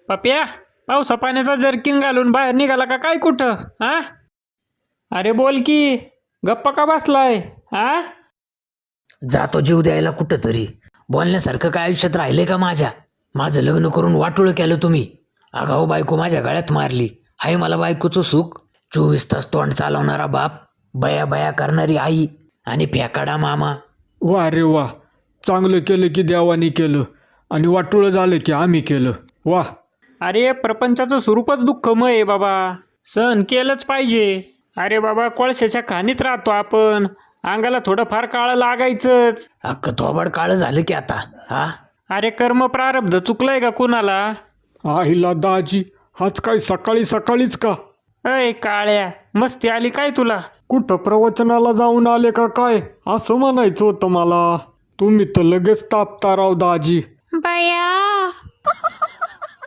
पप्या, पावसा पाण्याचा जर्किन घालून बाहेर निघाला का काय कुठं? हा, अरे बोल की, गप्पा का बसलाय? हा, जातो जीव द्यायला कुठं तरी. बोलण्यासारखं काय आयुष्यात राहिलंय का माझ्या? माझं लग्न करून वाटोळं केलं तुम्ही. आगाऊ बायको माझ्या गळ्यात मारली. हाय मला बायकोचं सुख. 24 तास तोंड चालवणारा बाप, बया बया करणारी आई आणि फेकाडा मामा. वा रे वा, चांगलं केलं की देवानी केलं आणि वाटोळं झालं की आम्ही केलं. वा. अरे प्रपंचाचं स्वरूपच दुःखमय आहे बाबा, सहन केलंच पाहिजे. अरे बाबा, कोळशाच्या खाणीत राहतो आपण, अंगाला थोडंफार काळं लागायचंच. अख्खं थोबाड काळं झालं की आता. हा, अरे कर्म प्रारब्ध चुकलंय का कुणाला? आईला दाजी, आज काय सकाळी सकाळीच का? अय काळ्या, मस्ती आली काय तुला? कुठं प्रवचनाला जाऊन आले का काय असं म्हणायचं होतं मला. तुम्ही तर लगेच तापता राव दाजी. बया